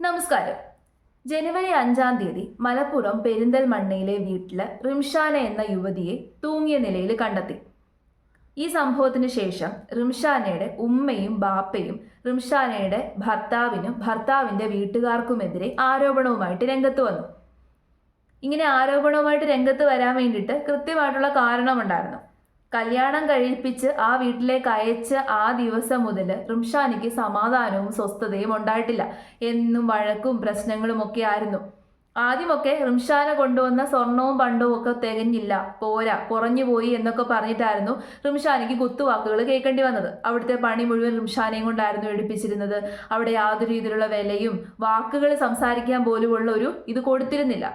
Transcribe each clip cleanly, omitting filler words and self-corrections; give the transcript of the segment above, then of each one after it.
നമസ്കാരം. ജനുവരി 5 മലപ്പുറം പെരിന്തൽമണ്ണയിലെ വീട്ടില് റിംഷാന എന്ന യുവതിയെ തൂങ്ങിയ നിലയിൽ കണ്ടെത്തി. ഈ സംഭവത്തിന് ശേഷം റിംഷാനയുടെ ഉമ്മയും ബാപ്പയും റിംഷാനയുടെ ഭർത്താവിനും ഭർത്താവിന്റെ വീട്ടുകാർക്കുമെതിരെ ആരോപണവുമായിട്ട് രംഗത്ത് വന്നു. ഇങ്ങനെ ആരോപണവുമായിട്ട് രംഗത്ത് വരാൻ വേണ്ടിയിട്ട് കൃത്യമായിട്ടുള്ള കാരണമുണ്ടായിരുന്നു. കല്യാണം കഴിപ്പിച്ച് ആ വീട്ടിലേക്ക് അയച്ച ആ ദിവസം മുതൽ റിംഷാനയ്ക്ക് സമാധാനവും സ്വസ്ഥതയും ഉണ്ടായിട്ടില്ല. എന്നും വഴക്കും പ്രശ്നങ്ങളും ഒക്കെ ആയിരുന്നു. ആദ്യമൊക്കെ റിംഷാന കൊണ്ടുവന്ന സ്വർണവും പണ്ടവും ഒക്കെ തികഞ്ഞില്ല, പോരാ, കുറഞ്ഞു പോയി എന്നൊക്കെ പറഞ്ഞിട്ടായിരുന്നു റിംഷാനയ്ക്ക് കുത്തുവാക്കുകൾ കേൾക്കേണ്ടി വന്നത്. അവിടുത്തെ പണി മുഴുവൻ റിംഷാനയും കൊണ്ടായിരുന്നു എടുപ്പിച്ചിരുന്നത്. അവിടെ യാതൊരു രീതിയിലുള്ള വിലയും വാക്കുകൾ സംസാരിക്കാൻ പോലുമുള്ള ഒരു ഇത് കൊടുത്തിരുന്നില്ല.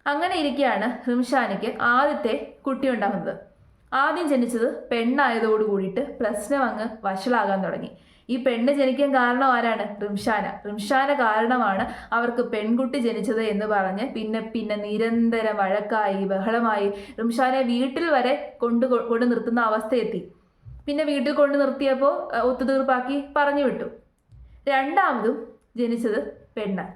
അങ്ങനെ ഇരിക്കെയാണ് റിംഷാനയ്ക്ക് ആദ്യത്തെ കുട്ടി ഉണ്ടാകുന്നത്. ആദ്യം ജനിച്ചത് പെണ്ണായതോടു കൂടിയിട്ട് പ്രശ്നം അങ്ങ് വഷളാകാൻ തുടങ്ങി. ഈ പെണ്ണ് ജനിക്കാൻ കാരണം ആരാണ്? റിംഷാന കാരണമാണ് അവർക്ക് പെൺകുട്ടി ജനിച്ചത് എന്ന് പറഞ്ഞ് പിന്നെ നിരന്തരം വഴക്കായി ബഹളമായി. റിംഷാനെ വീട്ടിൽ വരെ കൊണ്ട് നിർത്തുന്ന അവസ്ഥയെത്തി. പിന്നെ വീട്ടിൽ കൊണ്ട് നിർത്തിയപ്പോൾ ഒത്തുതീർപ്പാക്കി പറഞ്ഞു വിട്ടു. രണ്ടാമതും ജനിച്ചത് പെണ്ണ്.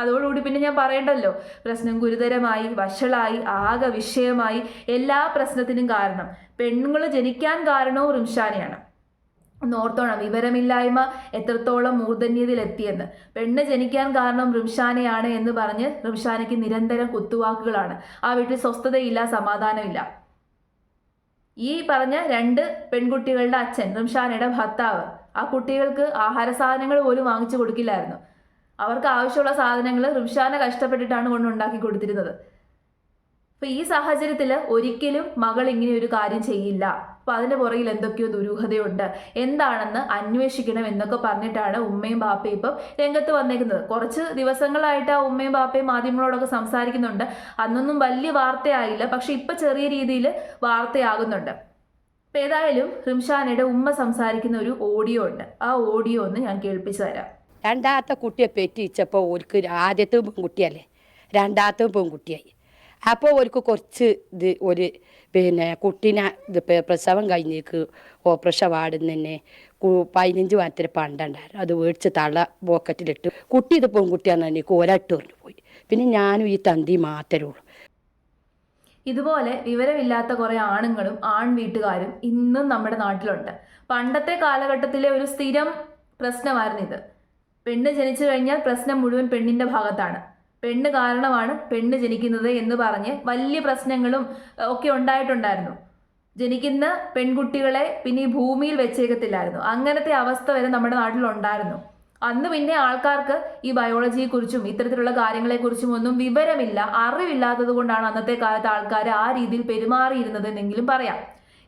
അതോടുകൂടി പിന്നെ ഞാൻ പറയണ്ടല്ലോ, പ്രശ്നം ഗുരുതരമായി, വഷളായി, ആകെ വിഷയമായി. എല്ലാ പ്രശ്നത്തിനും കാരണം, പെണ്ണുങ്ങൾ ജനിക്കാൻ കാരണവും റിംഷാനയാണ്. ഓർത്തോണം വിവരമില്ലായ്മ എത്രത്തോളം മൂർധന്യതയിലെത്തിയെന്ന്. പെണ്ണ് ജനിക്കാൻ കാരണം റിംഷാനയാണ് എന്ന് പറഞ്ഞ് റിംഷാനയ്ക്ക് നിരന്തരം കുത്തുവാക്കുകളാണ്. ആ വീട്ടിൽ സ്വസ്ഥതയില്ല, സമാധാനമില്ല. ഈ പറഞ്ഞ 2 പെൺകുട്ടികളുടെ അച്ഛൻ, റിംഷാനയുടെ ഭർത്താവ്, ആ കുട്ടികൾക്ക് ആഹാര സാധനങ്ങൾ പോലും വാങ്ങിച്ചു കൊടുക്കില്ലായിരുന്നു. അവർക്ക് ആവശ്യമുള്ള സാധനങ്ങൾ റിംഷാന കഷ്ടപ്പെട്ടിട്ടാണ് കൊണ്ടുണ്ടാക്കി കൊടുത്തിരുന്നത്. അപ്പൊ ഈ സാഹചര്യത്തിൽ ഒരിക്കലും മകൾ ഇങ്ങനെ ഒരു കാര്യം ചെയ്യില്ല. അപ്പൊ അതിന്റെ പുറകിൽ എന്തൊക്കെയോ ദുരൂഹതയുണ്ട്, എന്താണെന്ന് അന്വേഷിക്കണം എന്നൊക്കെ പറഞ്ഞിട്ടാണ് ഉമ്മയും ബാപ്പയും ഇപ്പം രംഗത്ത് വന്നേക്കുന്നത്. കുറച്ച് ദിവസങ്ങളായിട്ട് ആ ഉമ്മയും ബാപ്പയും മാധ്യമങ്ങളോടൊക്കെ സംസാരിക്കുന്നുണ്ട്. അന്നൊന്നും വലിയ വാർത്തയായില്ല, പക്ഷെ ഇപ്പൊ ചെറിയ രീതിയിൽ വാർത്തയാകുന്നുണ്ട്. അപ്പൊ ഏതായാലും റിംഷാനയുടെ ഉമ്മ സംസാരിക്കുന്ന ഒരു ഓഡിയോ ഉണ്ട്. ആ ഓഡിയോ ഒന്ന് ഞാൻ കേൾപ്പിച്ചു തരാം. രണ്ടാമത്തെ കുട്ടിയെ പെറ്റിച്ചപ്പോൾ ഓർക്ക് ആദ്യത്തെ പെൺകുട്ടിയല്ലേ, രണ്ടാമത്തെ പെൺകുട്ടിയായി. അപ്പോൾ ഓർക്ക് കുറച്ച് കുട്ടീനെ പ്രസവം കഴിഞ്ഞേക്ക് ഓപ്പറേഷൻ വാർഡിൽ തന്നെ 15 മാറ്റത്തിന് പണ്ടുണ്ടായിരുന്നു. അത് മേടിച്ച് തള്ള പോക്കറ്റിലിട്ട് കുട്ടി ഇത് പെൺകുട്ടിയാന്ന് തന്നെ ഒരട്ട് പറഞ്ഞു പോയി. പിന്നെ ഞാനും ഈ തന്തി മാത്രമേ ഉള്ളൂ. ഇതുപോലെ വിവരമില്ലാത്ത കുറെ ആണുങ്ങളും ആൺ വീട്ടുകാരും ഇന്നും നമ്മുടെ നാട്ടിലുണ്ട്. പണ്ടത്തെ കാലഘട്ടത്തിലെ ഒരു സ്ഥിരം പ്രശ്നമായിരുന്നു ഇത്. പെണ്ണ് ജനിച്ചു കഴിഞ്ഞാൽ പ്രശ്നം മുഴുവൻ പെണ്ണിന്റെ ഭാഗത്താണ്. പെണ്ണ് കാരണമാണ് പെണ്ണ് ജനിക്കുന്നത് എന്ന് പറഞ്ഞ് വലിയ പ്രശ്നങ്ങളും ഒക്കെ ഉണ്ടായിട്ടുണ്ടായിരുന്നു. ജനിക്കുന്ന പെൺകുട്ടികളെ പിന്നെ ഈ ഭൂമിയിൽ വെച്ചേക്കത്തില്ലായിരുന്നു. അങ്ങനത്തെ അവസ്ഥ വരെ നമ്മുടെ നാട്ടിലുണ്ടായിരുന്നു. അന്ന് പിന്നെ ആൾക്കാർക്ക് ഈ ബയോളജിയെക്കുറിച്ചും ഇത്തരത്തിലുള്ള കാര്യങ്ങളെക്കുറിച്ചും ഒന്നും വിവരമില്ല, അറിവില്ലാത്തത് കൊണ്ടാണ് അന്നത്തെ കാലത്ത് ആൾക്കാർ ആ രീതിയിൽ പെരുമാറിയിരുന്നത് എന്നെങ്കിലും പറയാം.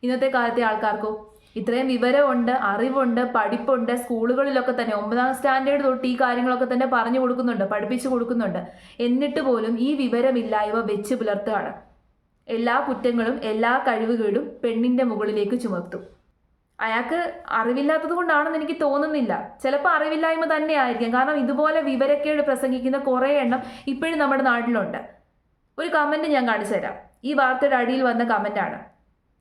ഇന്നത്തെ കാലത്തെ ആൾക്കാർക്കോ ഇത്രയും വിവരമുണ്ട്, അറിവുണ്ട്, പഠിപ്പുണ്ട്. സ്കൂളുകളിലൊക്കെ തന്നെ 9ാം സ്റ്റാൻഡേർഡ് തൊട്ട് ഈ കാര്യങ്ങളൊക്കെ തന്നെ പറഞ്ഞു കൊടുക്കുന്നുണ്ട്, പഠിപ്പിച്ചു കൊടുക്കുന്നുണ്ട്. എന്നിട്ട് പോലും ഈ വിവരമില്ലായ്മ വെച്ച് പുലർത്തുകയാണ്. എല്ലാ കുറ്റങ്ങളും എല്ലാ കഴിവുകളും പെണ്ണിന്റെ മുകളിലേക്ക് ചുമത്തും. അയാൾക്ക് അറിവില്ലാത്തത് കൊണ്ടാണെന്ന് എനിക്ക് തോന്നുന്നില്ല. ചിലപ്പോൾ അറിവില്ലായ്മ തന്നെ ആയിരിക്കും. കാരണം ഇതുപോലെ വിവരക്കേട് പ്രസംഗിക്കുന്ന കുറേ എണ്ണം ഇപ്പോഴും നമ്മുടെ നാട്ടിലുണ്ട്. ഒരു കമന്റ് ഞാൻ കാണിച്ചു തരാം. ഈ വാർത്തയുടെ അടിയിൽ വന്ന കമന്റാണ്: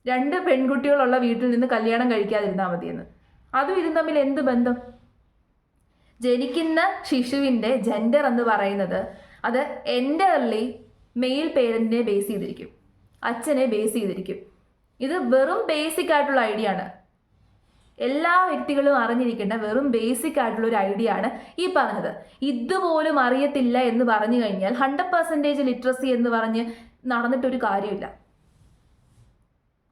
2 പെൺകുട്ടികളുള്ള വീട്ടിൽ നിന്ന് കല്യാണം കഴിക്കാതിരുന്നാൽ മതിയെന്ന്. അതും ഇതും തമ്മിൽ എന്ത് ബന്ധം? ജനിക്കുന്ന ശിശുവിൻ്റെ ജെൻഡർ എന്ന് പറയുന്നത് അത് എൻ്റർലി മെയിൽ പേരൻറ്റിനെ ബേസ് ചെയ്തിരിക്കും, അച്ഛനെ ബേസ് ചെയ്തിരിക്കും. ഇത് വെറും ബേസിക് ആയിട്ടുള്ള ഐഡിയ ആണ്. എല്ലാ വ്യക്തികളും അറിഞ്ഞിരിക്കേണ്ട വെറും ബേസിക് ആയിട്ടുള്ള ഒരു ഐഡിയ ആണ് ഈ പറഞ്ഞത്. ഇതുപോലും അറിയത്തില്ല എന്ന് പറഞ്ഞു കഴിഞ്ഞാൽ 100% ലിറ്ററസി എന്ന് പറഞ്ഞ് നടന്നിട്ടൊരു കാര്യമില്ല.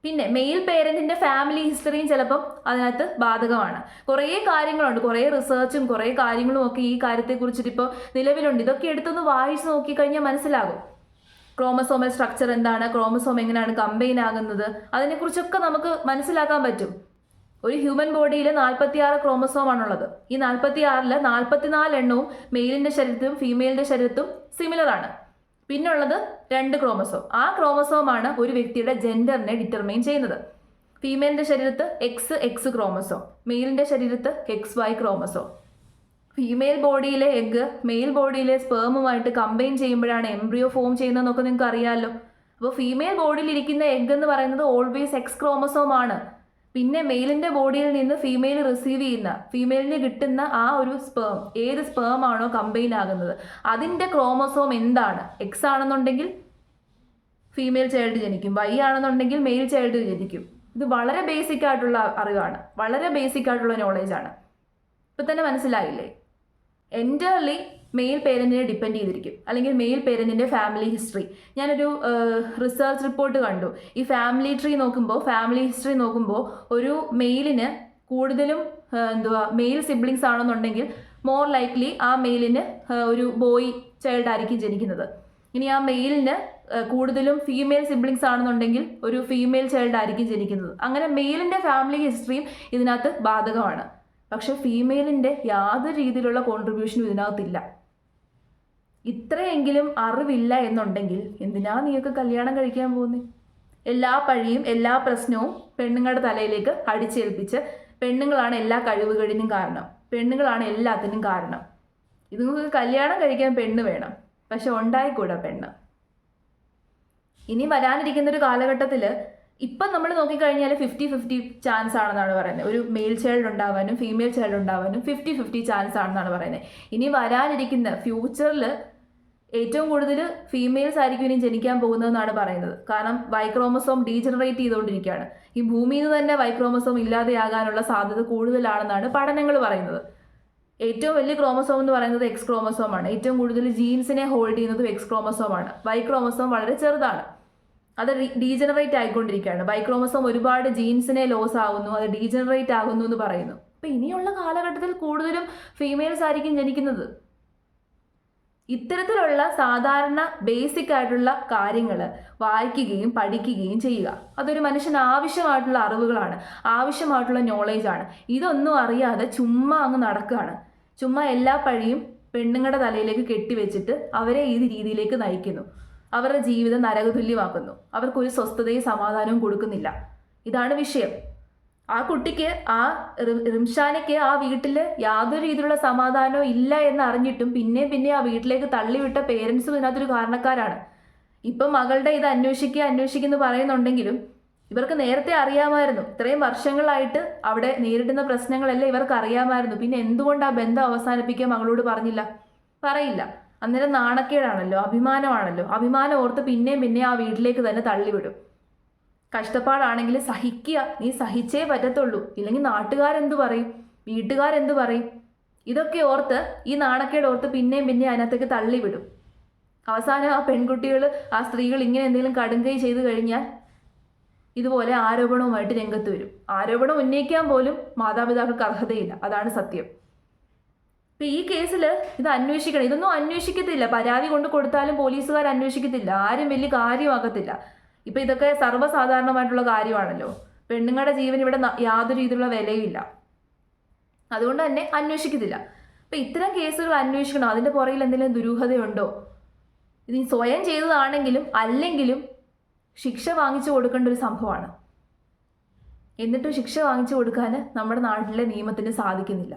പിന്നെ മെയിൽ പേരൻറ്റിൻ്റെ ഫാമിലി ഹിസ്റ്ററിയും ചിലപ്പം അതിനകത്ത് ബാധകമാണ്. കുറേ കാര്യങ്ങളുണ്ട്, കുറേ റിസർച്ചും കുറേ കാര്യങ്ങളും ഒക്കെ ഈ കാര്യത്തെക്കുറിച്ചിട്ട് ഇപ്പോൾ നിലവിലുണ്ട്. ഇതൊക്കെ എടുത്തൊന്ന് വായിച്ച് നോക്കിക്കഴിഞ്ഞാൽ മനസ്സിലാകും. ക്രോമസോമൽ സ്ട്രക്ചർ എന്താണ്, ക്രോമസോം എങ്ങനെയാണ് കമ്പൈൻ ആകുന്നത്, അതിനെക്കുറിച്ചൊക്കെ നമുക്ക് മനസ്സിലാക്കാൻ പറ്റും. ഒരു ഹ്യൂമൻ ബോഡിയിൽ 46 ക്രോമസോമാണുള്ളത്. ഈ 46-ൽ 44 എണ്ണവും മെയിലിൻ്റെ ശരീരത്തും ഫീമെയിലിൻ്റെ ശരീരത്തും സിമിലർ ആണ്. പിന്നുള്ളത് 2 ക്രോമസോം. ആ ക്രോമസോമാണ് ഒരു വ്യക്തിയുടെ ജെൻഡറിനെ ഡിറ്റർമൈൻ ചെയ്യുന്നത്. ഫീമെയിലിന്റെ ശരീരത്ത് XX ക്രോമസോം, മെയിലിന്റെ ശരീരത്ത് XY ക്രോമസോം. ഫീമെയിൽ ബോഡിയിലെ എഗ്ഗ് മെയിൽ ബോഡിയിലെ സ്പേമുമായിട്ട് കമ്പൈൻ ചെയ്യുമ്പോഴാണ് എംബ്രിയോ ഫോം ചെയ്യുന്നതെന്നൊക്കെ നിങ്ങൾക്ക് അറിയാമല്ലോ. അപ്പോൾ ഫീമെയിൽ ബോഡിയിൽ ഇരിക്കുന്ന എഗ്ഗ് എന്ന് പറയുന്നത് ഓൾവേസ് X ക്രോമസോം ആണ്. പിന്നെ മെയിലിന്റെ ബോഡിയിൽ നിന്ന് ഫീമെയിൽ റിസീവ് ചെയ്യുന്ന, ഫീമെയിലിന് കിട്ടുന്ന ആ ഒരു സ്പേം, ഏത് സ്പേം ആണോ കമ്പൈൻ ആകുന്നത് അതിന്റെ ക്രോമസോം എന്താണ്, എക്സ് ആണെന്നുണ്ടെങ്കിൽ ഫീമെയിൽ ചൈൽഡ് ജനിക്കും, വൈ ആണെന്നുണ്ടെങ്കിൽ മെയിൽ ചൈൽഡ് ജനിക്കും. ഇത് വളരെ ബേസിക് ആയിട്ടുള്ള അറിവാണ്, വളരെ ബേസിക് ആയിട്ടുള്ള നോളേജാണ്. ഇപ്പം തന്നെ മനസ്സിലായില്ലേ? എൻറ്റയർലി മെയിൽ പേരൻറ്റിനെ ഡിപ്പെൻഡ് ചെയ്തിരിക്കും, അല്ലെങ്കിൽ മെയിൽ പേരൻറ്റിൻ്റെ ഫാമിലി ഹിസ്റ്ററി. ഞാനൊരു റിസർച്ച് റിപ്പോർട്ട് കണ്ടു. ഈ ഫാമിലി ഹിസ്റ്ററി നോക്കുമ്പോൾ ഒരു മെയിലിന് കൂടുതലും മെയിൽ സിബ്ലിങ്സ് ആണെന്നുണ്ടെങ്കിൽ മോർ ലൈക്ലി ആ മെയിലിന് ഒരു ബോയ് ചൈൽഡ് ആയിരിക്കും ജനിക്കുന്നത്. ഇനി ആ മെയിലിന് കൂടുതലും ഫീമെയിൽ സിബ്ലിങ്സ് ആണെന്നുണ്ടെങ്കിൽ ഒരു ഫീമെയിൽ ചൈൽഡ് ആയിരിക്കും ജനിക്കുന്നത്. അങ്ങനെ മെയിലിൻ്റെ ഫാമിലി ഹിസ്റ്ററിയും ഇതിനകത്ത് ബാധകമാണ്. പക്ഷെ ഫീമെയിലിൻ്റെ യാതൊരു രീതിയിലുള്ള കോൺട്രിബ്യൂഷനും ഇതിനകത്തില്ല. ഇത്രയെങ്കിലും അറിവില്ല എന്നുണ്ടെങ്കിൽ എന്തിനാ നീയൊക്കെ കല്യാണം കഴിക്കാൻ പോകുന്നത്? എല്ലാ പഴിയും എല്ലാ പ്രശ്നവും പെണ്ണുങ്ങളുടെ തലയിലേക്ക് അടിച്ചേൽപ്പിച്ച് പെണ്ണുങ്ങളാണ് എല്ലാ കഴിവുകളിനും കാരണം, പെണ്ണുങ്ങളാണ് എല്ലാത്തിനും കാരണം. ഇതുങ്ങൾക്ക് കല്യാണം കഴിക്കാൻ പെണ്ണ് വേണം, പക്ഷെ ഉണ്ടായിക്കൂടാ പെണ്ണ്. ഇനി വരാനിരിക്കുന്നൊരു കാലഘട്ടത്തിൽ ഇപ്പം നമ്മൾ നോക്കിക്കഴിഞ്ഞാൽ 50-50 ചാൻസ് ആണെന്നാണ് പറയുന്നത്. ഒരു മെയിൽ ചൈൽഡ് ഉണ്ടാവാനും ഫീമെയിൽ ചൈൽഡ് ഉണ്ടാവാനും 50-50 ചാൻസ് ആണെന്നാണ് പറയുന്നത്. ഇനി വരാനിരിക്കുന്ന ഫ്യൂച്ചറിൽ ഏറ്റവും കൂടുതൽ ഫീമെയിൽസ് ആയിരിക്കും ഇനി ജനിക്കാൻ പോകുന്നതെന്നാണ് പറയുന്നത്. കാരണം വൈക്രോമസോം ഡീജനറേറ്റ് ചെയ്തുകൊണ്ടിരിക്കുകയാണ്. ഈ ഭൂമിയിൽ നിന്ന് തന്നെ വൈക്രോമസോം ഇല്ലാതെയാകാനുള്ള സാധ്യത കൂടുതലാണെന്നാണ് പഠനങ്ങൾ പറയുന്നത്. ഏറ്റവും വലിയ ക്രോമസോം എന്ന് പറയുന്നത് എക്സ് ക്രോമസോം ആണ്. ഏറ്റവും കൂടുതൽ ജീൻസിനെ ഹോൾഡ് ചെയ്യുന്നത് എക്സ് ക്രോമസോം ആണ്. വൈ ക്രോമസോം വളരെ ചെറുതാണ്, അത് ഡീജനറേറ്റ് ആയിക്കൊണ്ടിരിക്കുകയാണ്. വൈ ക്രോമസോം ഒരുപാട് ജീൻസിനെ ലോസ് ആകുന്നു, അത് ഡീജനറേറ്റ് ആകുന്നു എന്ന് പറയുന്നു. അപ്പം ഇനിയുള്ള കാലഘട്ടത്തിൽ കൂടുതലും ഫീമെയിൽസ് ആയിരിക്കും ജനിക്കുന്നത്. ഇത്തരത്തിലുള്ള സാധാരണ ബേസിക് ആയിട്ടുള്ള കാര്യങ്ങൾ വായിക്കുകയും പഠിക്കുകയും ചെയ്യുക. അതൊരു മനുഷ്യന് ആവശ്യമായിട്ടുള്ള അറിവുകളാണ്, ആവശ്യമായിട്ടുള്ള നോളേജാണ്. ഇതൊന്നും അറിയാതെ ചുമ്മാ അങ്ങ് നടക്കുകയാണ്. ചുമ്മാ എല്ലാ പഴിയും പെണ്ണുങ്ങളുടെ തലയിലേക്ക് കെട്ടിവെച്ചിട്ട് അവരെ ഈ രീതിയിലേക്ക് നയിക്കുന്നു. അവരുടെ ജീവിതം നരകതുല്യമാക്കുന്നു. അവർക്കൊരു സ്വസ്ഥതയും സമാധാനവും കൊടുക്കുന്നില്ല. ഇതാണ് വിഷയം. ആ കുട്ടിക്ക്, ആ റിംഷാനയ്ക്ക് ആ വീട്ടിൽ യാതൊരു രീതിയിലുള്ള സമാധാനവും ഇല്ല എന്ന് അറിഞ്ഞിട്ടും പിന്നെ ആ വീട്ടിലേക്ക് തള്ളിവിട്ട പേരൻസും ഇതിനകത്തൊരു കാരണക്കാരാണ്. ഇപ്പം മകളുടെ ഇത് അന്വേഷിക്കുന്നു പറയുന്നുണ്ടെങ്കിലും ഇവർക്ക് നേരത്തെ അറിയാമായിരുന്നു. ഇത്രയും വർഷങ്ങളായിട്ട് അവിടെ നേരിടുന്ന പ്രശ്നങ്ങളെല്ലാം ഇവർക്ക് അറിയാമായിരുന്നു. പിന്നെ എന്തുകൊണ്ട് ആ ബന്ധം അവസാനിപ്പിക്കാൻ മകളോട് പറയില്ല? അന്നേരം നാണക്കേടാണല്ലോ, അഭിമാനമാണല്ലോ. അഭിമാനം ഓർത്ത് പിന്നെ ആ വീട്ടിലേക്ക് തന്നെ തള്ളിവിടും. കഷ്ടപ്പാടാണെങ്കിൽ സഹിക്കുക, നീ സഹിച്ചേ പറ്റത്തുള്ളൂ, ഇല്ലെങ്കിൽ നാട്ടുകാരെന്തു പറയും, വീട്ടുകാരെന്തു പറയും? ഇതൊക്കെ ഓർത്ത്, ഈ നാണക്കേട് ഓർത്ത് പിന്നെ അതിനകത്തേക്ക് തള്ളിവിടും. അവസാനം ആ പെൺകുട്ടികൾ, ആ സ്ത്രീകൾ ഇങ്ങനെ എന്തെങ്കിലും കടുങ്കൈ ചെയ്തു കഴിഞ്ഞാൽ ഇതുപോലെ ആരോപണവുമായിട്ട് രംഗത്ത് വരും. ആരോപണം ഉന്നയിക്കാൻ പോലും മാതാപിതാക്കൾക്ക് അർഹതയില്ല. അതാണ് സത്യം. ഇപ്പം ഈ കേസിൽ ഇത് അന്വേഷിക്കണം. ഇതൊന്നും അന്വേഷിക്കത്തില്ല. പരാതി കൊണ്ട് കൊടുത്താലും പോലീസുകാർ അന്വേഷിക്കത്തില്ല. ആരും വലിയ കാര്യമാക്കത്തില്ല. ഇപ്പം ഇതൊക്കെ സർവ്വസാധാരണമായിട്ടുള്ള കാര്യമാണല്ലോ. പെണ്ണുങ്ങളുടെ ജീവൻ ഇവിടെ യാതൊരു രീതിയിലുള്ള വിലയുമില്ല. അതുകൊണ്ട് തന്നെ അന്വേഷിക്കത്തില്ല. അപ്പം ഇത്തരം കേസുകൾ അന്വേഷിക്കണം. അതിൻ്റെ പുറകിൽ എന്തെങ്കിലും ദുരൂഹതയുണ്ടോ? ഇത് സ്വയം ചെയ്തതാണെങ്കിലും അല്ലെങ്കിലും ശിക്ഷ വാങ്ങിച്ചു കൊടുക്കേണ്ട ഒരു സംഭവമാണ്. എന്നിട്ടും ശിക്ഷ വാങ്ങിച്ചു കൊടുക്കാൻ നമ്മുടെ നാട്ടിലെ നിയമത്തിന് സാധിക്കുന്നില്ല.